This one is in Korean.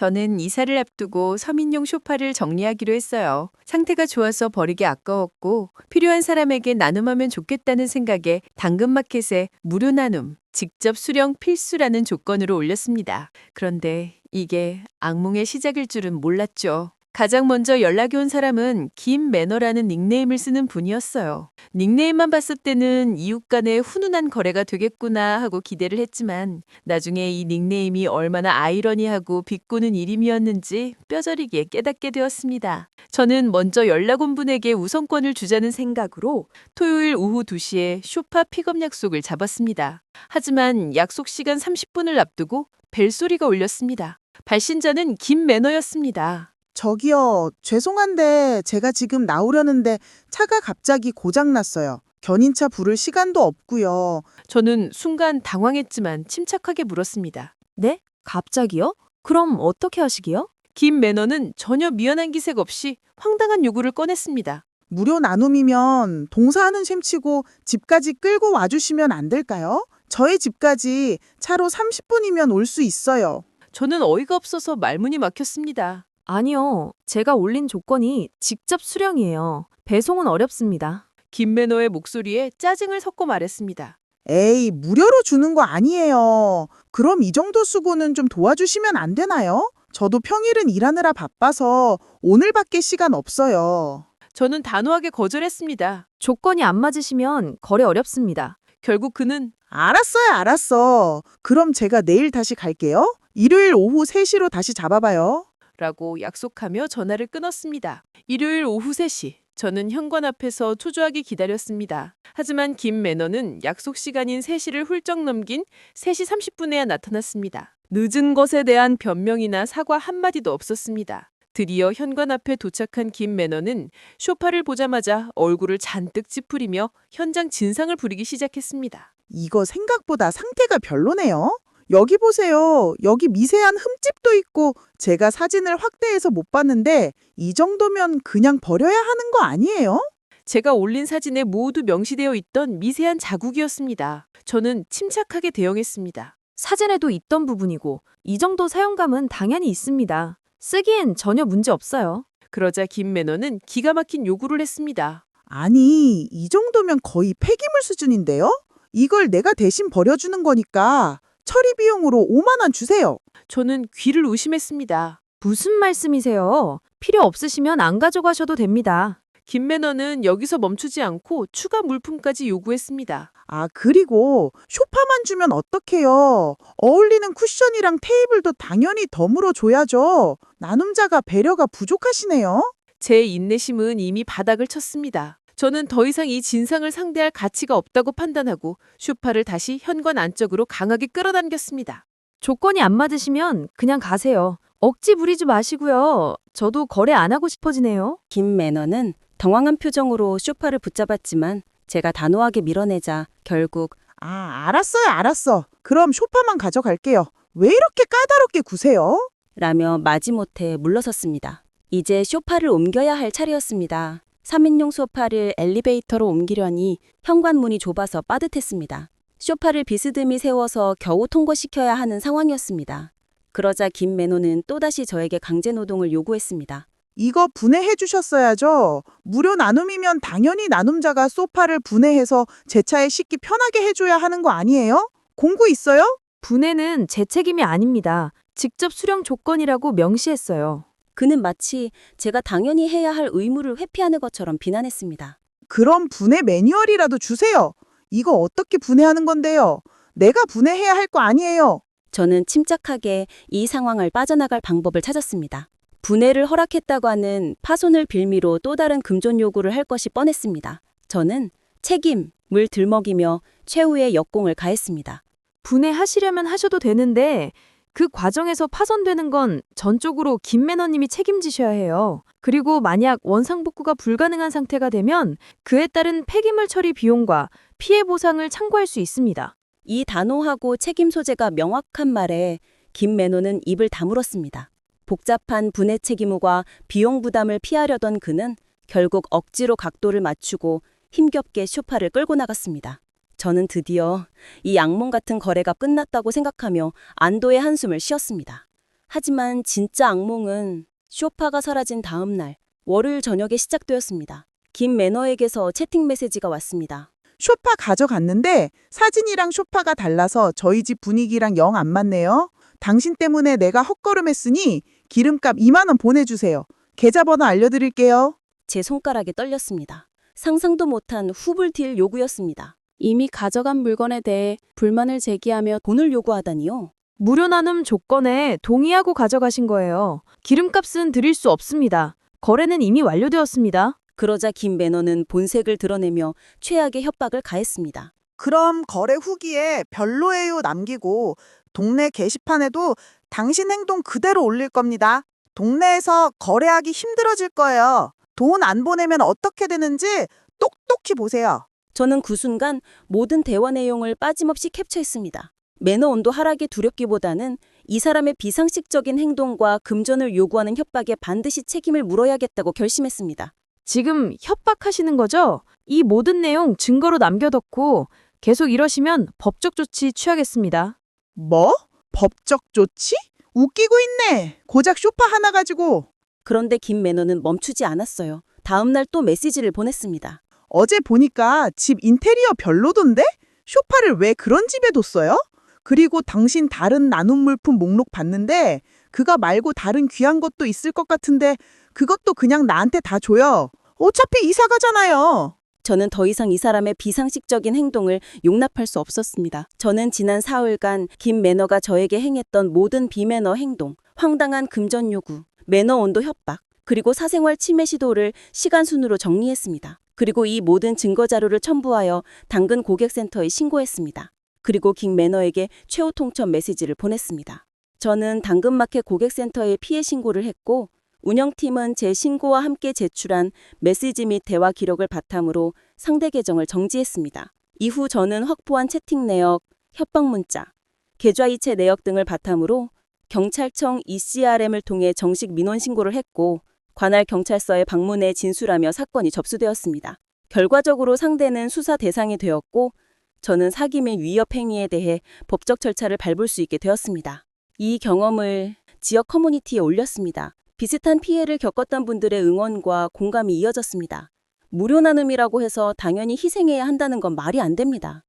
저는 이사를 앞두고 서민용 소파를 정리하기로 했어요. 상태가 좋아서 버리기 아까웠고 필요한 사람에게 나눔하면 좋겠다는 생각에 당근마켓에 무료 나눔, 직접 수령 필수라는 조건으로 올렸습니다. 그런데 이게 악몽의 시작일 줄은 몰랐죠. 가장 먼저 연락이 온 사람은 김매너라는 닉네임을 쓰는 분이었어요. 닉네임만 봤을 때는 이웃 간의 훈훈한 거래가 되겠구나 하고 기대를 했지만 나중에 이 닉네임이 얼마나 아이러니하고 비꼬는 이름이었는지 뼈저리게 깨닫게 되었습니다. 저는 먼저 연락 온 분에게 우선권을 주자는 생각으로 토요일 오후 2시에 쇼파 픽업 약속을 잡았습니다. 하지만 약속 시간 30분을 앞두고 벨소리가 울렸습니다. 발신자는 김매너였습니다. 저기요, 죄송한데 제가 지금 나오려는데 차가 갑자기 고장났어요. 견인차 부를 시간도 없고요. 저는 순간 당황했지만 침착하게 물었습니다. 네? 갑자기요? 그럼 어떻게 하시기요? 김 매너는 전혀 미안한 기색 없이 황당한 요구를 꺼냈습니다. 무료 나눔이면 동사하는 셈치고 집까지 끌고 와주시면 안 될까요? 저희 집까지 차로 30분이면 올 수 있어요. 저는 어이가 없어서 말문이 막혔습니다. 아니요. 제가 올린 조건이 직접 수령이에요. 배송은 어렵습니다. 김 매너의 목소리에 짜증을 섞어 말했습니다. 에이, 무료로 주는 거 아니에요. 그럼 이 정도 수고는 좀 도와주시면 안 되나요? 저도 평일은 일하느라 바빠서 오늘밖에 시간 없어요. 저는 단호하게 거절했습니다. 조건이 안 맞으시면 거래 어렵습니다. 결국 그는 알았어. 그럼 제가 내일 다시 갈게요. 일요일 오후 3시로 다시 잡아봐요. 라고 약속하며 전화를 끊었습니다. 일요일 오후 3시. 저는 현관 앞에서 초조하게 기다렸습니다. 하지만 김 매너는 약속 시간인 3시를 훌쩍 넘긴 3시 30분에야 나타났습니다. 늦은 것에 대한 변명이나 사과 한마디도 없었습니다. 드디어 현관 앞에 도착한 김 매너는 쇼파를 보자마자 얼굴을 잔뜩 찌푸리며 현장 진상을 부리기 시작했습니다. 이거 생각보다 상태가 별로네요. 여기 보세요. 여기 미세한 흠집도 있고 제가 사진을 확대해서 못 봤는데 이 정도면 그냥 버려야 하는 거 아니에요? 제가 올린 사진에 모두 명시되어 있던 미세한 자국이었습니다. 저는 침착하게 대응했습니다. 사진에도 있던 부분이고 이 정도 사용감은 당연히 있습니다. 쓰기엔 전혀 문제 없어요. 그러자 김 매너는 기가 막힌 요구를 했습니다. 아니, 이 정도면 거의 폐기물 수준인데요? 이걸 내가 대신 버려주는 거니까 처리 비용으로 5만 원 주세요. 저는 귀를 의심했습니다. 무슨 말씀이세요? 필요 없으시면 안 가져가셔도 됩니다. 김 매너는 여기서 멈추지 않고 추가 물품까지 요구했습니다. 아, 그리고 소파만 주면 어떡해요? 어울리는 쿠션이랑 테이블도 당연히 덤으로 줘야죠. 나눔자가 배려가 부족하시네요. 제 인내심은 이미 바닥을 쳤습니다. 저는 더 이상 이 진상을 상대할 가치가 없다고 판단하고 쇼파를 다시 현관 안쪽으로 강하게 끌어당겼습니다. 조건이 안 맞으시면 그냥 가세요. 억지 부리지 마시고요. 저도 거래 안 하고 싶어지네요. 김 매너는 당황한 표정으로 소파를 붙잡았지만 제가 단호하게 밀어내자 결국 아, 알았어. 그럼 소파만 가져갈게요. 왜 이렇게 까다롭게 구세요? 라며 마지못해 물러섰습니다. 이제 소파를 옮겨야 할 차례였습니다. 3인용 소파를 엘리베이터로 옮기려니 현관문이 좁아서 빠듯했습니다. 소파를 비스듬히 세워서 겨우 통과시켜야 하는 상황이었습니다. 그러자 김 매너는 또다시 저에게 강제노동을 요구했습니다. 이거 분해해 주셨어야죠. 무료 나눔이면 당연히 나눔자가 소파를 분해해서 제 차에 싣기 편하게 해줘야 하는 거 아니에요? 공구 있어요? 분해는 제 책임이 아닙니다. 직접 수령 조건이라고 명시했어요. 그는 마치 제가 당연히 해야 할 의무를 회피하는 것처럼 비난했습니다. 그럼 분해 매뉴얼이라도 주세요. 이거 어떻게 분해하는 건데요? 내가 분해해야 할 거 아니에요. 저는 침착하게 이 상황을 빠져나갈 방법을 찾았습니다. 분해를 허락했다고 하는 파손을 빌미로 또 다른 금전 요구를 할 것이 뻔했습니다. 저는 책임을 들먹이며 최후의 역공을 가했습니다. 분해하시려면 하셔도 되는데 그 과정에서 파손되는 건 전적으로 김 매너님이 책임지셔야 해요. 그리고 만약 원상복구가 불가능한 상태가 되면 그에 따른 폐기물 처리 비용과 피해 보상을 청구할 수 있습니다. 이 단호하고 책임 소재가 명확한 말에 김 매너는 입을 다물었습니다. 복잡한 분해 책임과 비용 부담을 피하려던 그는 결국 억지로 각도를 맞추고 힘겹게 소파를 끌고 나갔습니다. 저는 드디어 이 악몽 같은 거래가 끝났다고 생각하며 안도의 한숨을 쉬었습니다. 하지만 진짜 악몽은 쇼파가 사라진 다음 날 월요일 저녁에 시작되었습니다. 김 매너에게서 채팅 메시지가 왔습니다. 쇼파 가져갔는데 사진이랑 쇼파가 달라서 저희 집 분위기랑 영 안 맞네요. 당신 때문에 내가 헛걸음했으니 기름값 2만 원 보내주세요. 계좌번호 알려드릴게요. 제 손가락이 떨렸습니다. 상상도 못한 후불티일 요구였습니다. 이미 가져간 물건에 대해 불만을 제기하며 돈을 요구하다니요. 무료 나눔 조건에 동의하고 가져가신 거예요. 기름값은 드릴 수 없습니다. 거래는 이미 완료되었습니다. 그러자 김 매너는 본색을 드러내며 최악의 협박을 가했습니다. 그럼 거래 후기에 별로예요 남기고 동네 게시판에도 당신 행동 그대로 올릴 겁니다. 동네에서 거래하기 힘들어질 거예요. 돈 안 보내면 어떻게 되는지 똑똑히 보세요. 저는 그 순간 모든 대화 내용을 빠짐없이 캡처했습니다. 매너 온도 하락이 두렵기보다는 이 사람의 비상식적인 행동과 금전을 요구하는 협박에 반드시 책임을 물어야겠다고 결심했습니다. 지금 협박하시는 거죠? 이 모든 내용 증거로 남겨뒀고 계속 이러시면 법적 조치 취하겠습니다. 뭐? 법적 조치? 웃기고 있네. 고작 쇼파 하나 가지고. 그런데 김 매너는 멈추지 않았어요. 다음 날 또 메시지를 보냈습니다. 어제 보니까 집 인테리어 별로던데? 쇼파를 왜 그런 집에 뒀어요? 그리고 당신 다른 나눔 물품 목록 봤는데 그거 말고 다른 귀한 것도 있을 것 같은데 그것도 그냥 나한테 다 줘요. 어차피 이사 가잖아요. 저는 더 이상 이 사람의 비상식적인 행동을 용납할 수 없었습니다. 저는 지난 4월간 김 매너가 저에게 행했던 모든 비매너 행동, 황당한 금전 요구, 매너 온도 협박, 그리고 사생활 침해 시도를 시간 순으로 정리했습니다. 그리고 이 모든 증거 자료를 첨부하여 당근 고객센터에 신고했습니다. 그리고 김 매너에게 최후 통첩 메시지를 보냈습니다. 저는 당근마켓 고객센터에 피해 신고를 했고 운영팀은 제 신고와 함께 제출한 메시지 및 대화 기록을 바탕으로 상대 계정을 정지했습니다. 이후 저는 확보한 채팅 내역, 협박 문자, 계좌 이체 내역 등을 바탕으로 경찰청 ECRM을 통해 정식 민원 신고를 했고 관할 경찰서에 방문해 진술하며 사건이 접수되었습니다. 결과적으로 상대는 수사 대상이 되었고 저는 사기 및 위협 행위에 대해 법적 절차를 밟을 수 있게 되었습니다. 이 경험을 지역 커뮤니티에 올렸습니다. 비슷한 피해를 겪었던 분들의 응원과 공감이 이어졌습니다. 무료 나눔이라고 해서 당연히 희생해야 한다는 건 말이 안 됩니다.